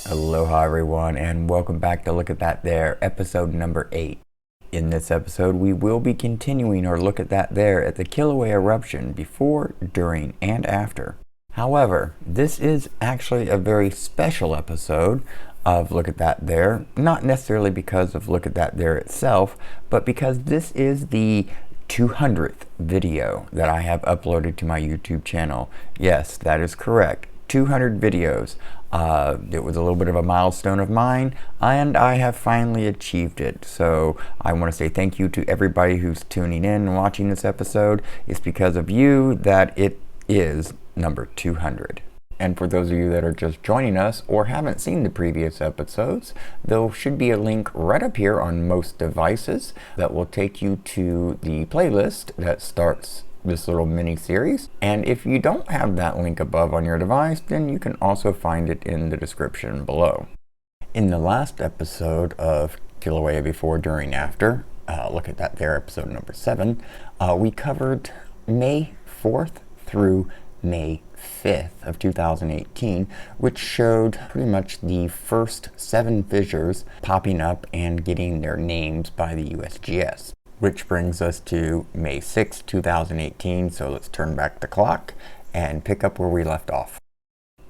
Aloha everyone, and welcome back to Look at That There, episode number 8. In this episode, we will be continuing our Look at That There at the Kilauea Eruption before, during, and after. However, this is actually a very special episode of Look at That There, not necessarily because of Look at That There itself, but because this is the 200th video that I have uploaded to my YouTube channel. Yes, that is correct. 200 videos. It was a little bit of a milestone of mine, and I have finally achieved it. So I want to say thank you to everybody who's tuning in and watching this episode. It's because of you that it is number 200. And for those of you that are just joining us or haven't seen the previous episodes, there should be a link right up here on most devices that will take you to the playlist that starts this little mini series. And if you don't have that link above on your device, then you can also find it in the description below. In the last episode of Kilauea Before, During, After, Look at That There, episode number 7, we covered May 4th through May 5th of 2018, which showed pretty much the first 7 fissures popping up and getting their names by the USGS. Which brings us to May 6, 2018, so let's turn back the clock and pick up where we left off.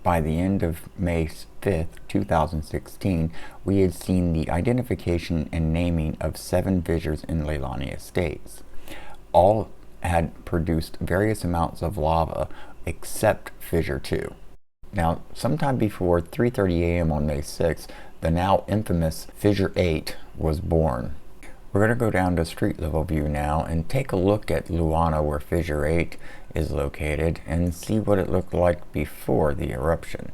By the end of May 5th, 2016, we had seen the identification and naming of 7 fissures in Leilani Estates. All had produced various amounts of lava except Fissure 2. Now, sometime before 3:30 a.m. on May 6th, the now infamous Fissure 8 was born. We're going to go down to street level view now and take a look at Luana, where Fissure 8 is located, and see what it looked like before the eruption.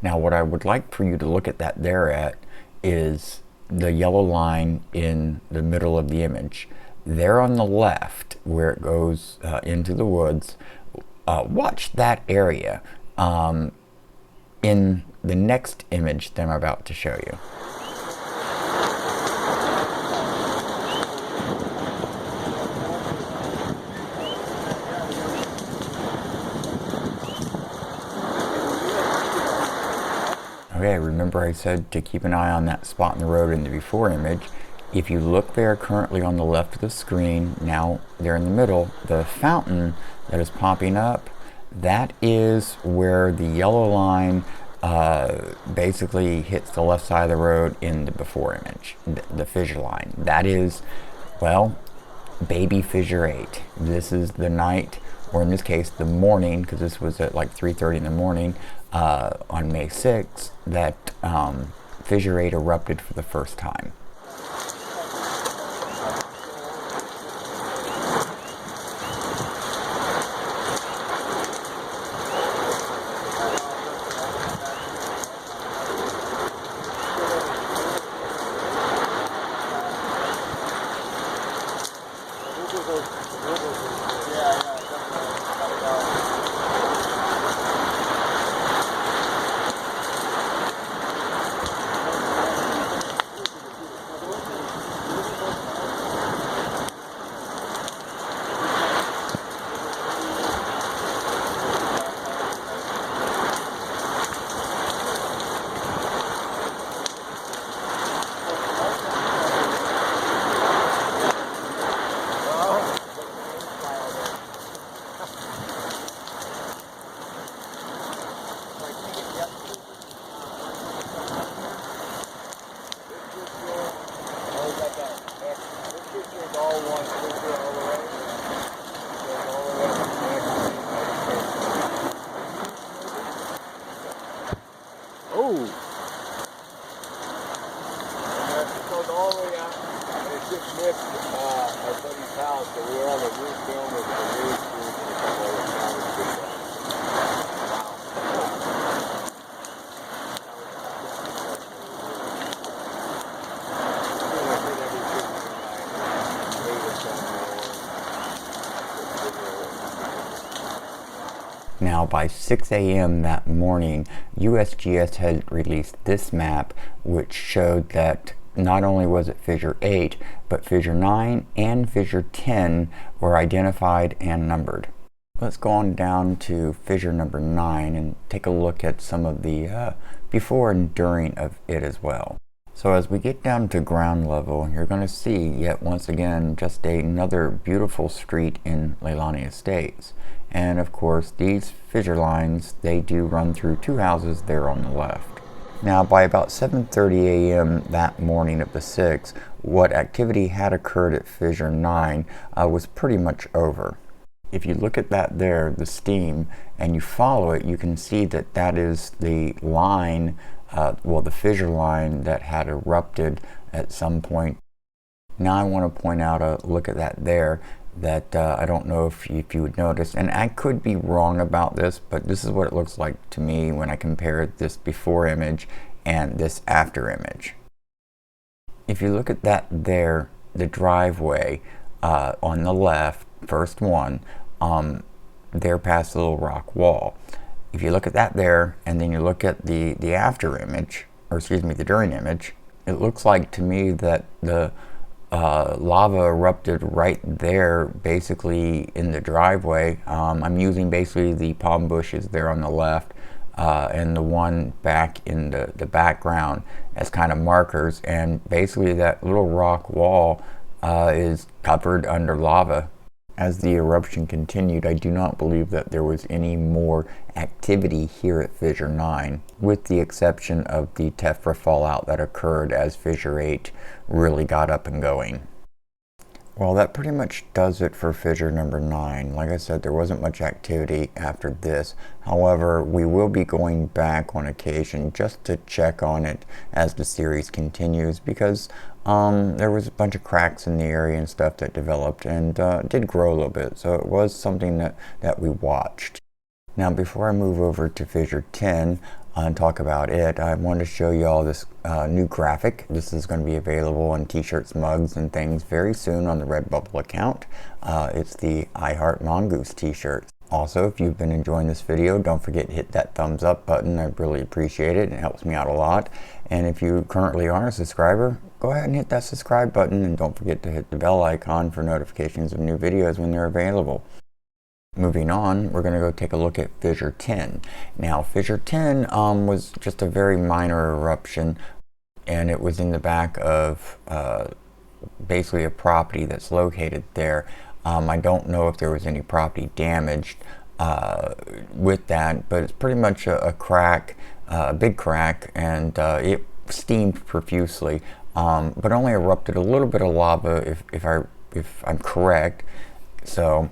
Now, what I would like for you to look at that there at is the yellow line in the middle of the image. There on the left, where it goes into the woods, watch that area in the next image that I'm about to show you. Okay, remember I said to keep an eye on that spot in the road in the before image. If you look there currently on the left of the screen, now there in the middle, the fountain that is popping up, that is where the yellow line basically hits the left side of the road in the before image, the fissure line. That is, well, baby Fissure 8. This is the night, or in this case the morning, because this was at like 3:30 in the morning on May 6th, that Fissure 8 erupted for the first time. Now, by 6 a.m. that morning, USGS had released this map, which showed that not only was it Fissure 8, but Fissure 9 and Fissure 10 were identified and numbered. Let's go on down to fissure number 9 and take a look at some of the before and during of it as well. So as we get down to ground level, you're going to see yet once again just another beautiful street in Leilani Estates. And of course these fissure lines, they do run through 2 houses there on the left. Now by about 7:30 a.m. that morning of the 6th, what activity had occurred at fissure 9 was pretty much over. If you look at that there, the steam, and you follow it, you can see that that is the line, the fissure line that had erupted at some point. Now I want to point out a look at that there, that I don't know if you would notice, and I could be wrong about this, but this is what it looks like to me when I compare this before image and this after image. If you look at that there, the driveway on the left, first one, there past the little rock wall. If you look at that there, and then you look at the after image, or excuse me, the during image, it looks like to me that the lava erupted right there, basically in the driveway. I'm using basically the palm bushes there on the left, and the one back in the background as kind of markers, and basically that little rock wall is covered under lava. As the eruption continued, I do not believe that there was any more activity here at fissure 9, with the exception of the tephra fallout that occurred as fissure 8 really got up and going. Well, that pretty much does it for fissure number 9. Like I said, there wasn't much activity after this. However, we will be going back on occasion just to check on it as the series continues, because there was a bunch of cracks in the area and stuff that developed, and did grow a little bit, so it was something that we watched. Now before I move over to fissure 10 and talk about it, I want to show you all this new graphic. This is going to be available on t-shirts, mugs, and things very soon on the Redbubble account. It's the I Heart Mongoose t-shirt. Also, if you've been enjoying this video, don't forget to hit that thumbs up button. I really appreciate it. It helps me out a lot. And if you currently aren't a subscriber, go ahead and hit that subscribe button, and don't forget to hit the bell icon for notifications of new videos when they're available. Moving on, we're going to go take a look at fissure 10. Now fissure 10 was just a very minor eruption, and it was in the back of basically a property that's located there. I don't know if there was any property damaged with that, but it's pretty much a crack, a big crack, and it steamed profusely, but only erupted a little bit of lava, if I'm correct. So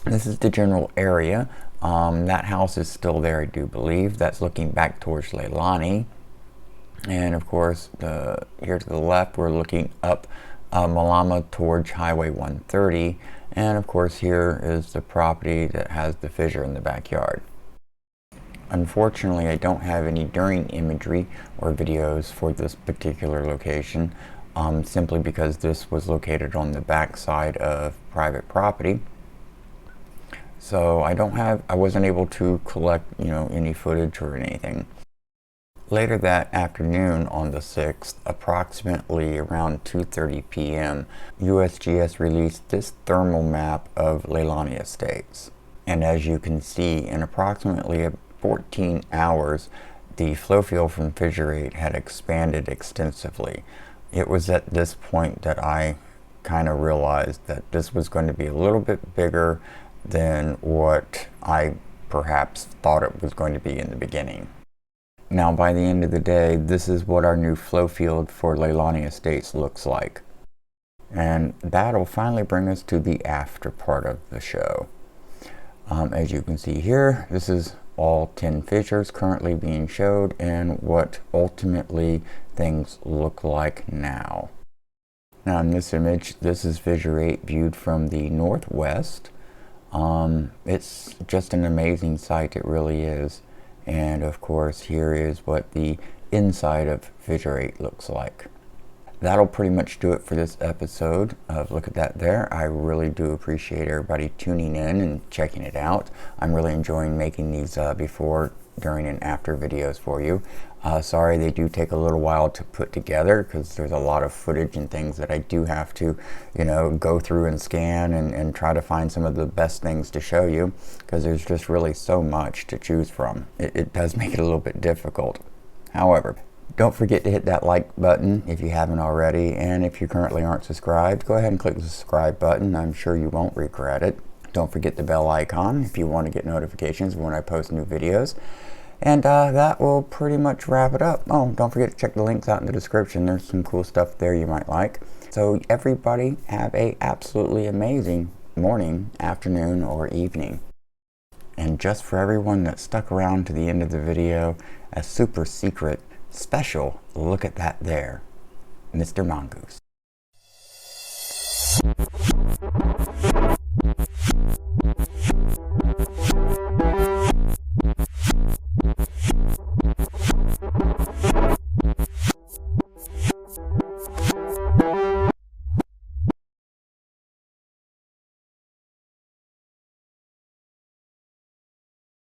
this is the general area. That house is still there, I do believe. That's looking back towards Leilani, and of course here to the left we're looking up Malama towards Highway 130. And of course here is the property that has the fissure in the backyard. Unfortunately, I don't have any during imagery or videos for this particular location, simply because this was located on the back side of private property. So I wasn't able to collect, any footage or anything. Later that afternoon on the 6th, approximately around 2:30 p.m., USGS released this thermal map of Leilani Estates. And as you can see, in approximately 14 hours, the flow field from fissure 8 had expanded extensively. It was at this point that I kind of realized that this was going to be a little bit bigger than what I perhaps thought it was going to be in the beginning. Now, by the end of the day, this is what our new flow field for Leilani Estates looks like. And that'll finally bring us to the after part of the show. As you can see here, this is all 10 fissures currently being showed and what ultimately things look like now. Now in this image, this is fissure 8 viewed from the northwest. It's just an amazing sight, it really is. And of course, here is what the inside of fissure 8 looks like. That'll pretty much do it for this episode of Look at That There. I really do appreciate everybody tuning in and checking it out. I'm really enjoying making these before during and after videos for you. Sorry they do take a little while to put together because there's a lot of footage and things that I do have to, go through and scan and try to find some of the best things to show you, because there's just really so much to choose from. It does make it a little bit difficult. However, don't forget to hit that like button if you haven't already, and if you currently aren't subscribed, go ahead and click the subscribe button. I'm sure you won't regret it. Don't forget the bell icon if you want to get notifications when I post new videos. And that will pretty much wrap it up. Oh, don't forget to check the links out in the description. There's some cool stuff there you might like. So everybody have a absolutely amazing morning, afternoon, or evening. And just for everyone that stuck around to the end of the video, a super secret special look at that there, Mr. Mongoose.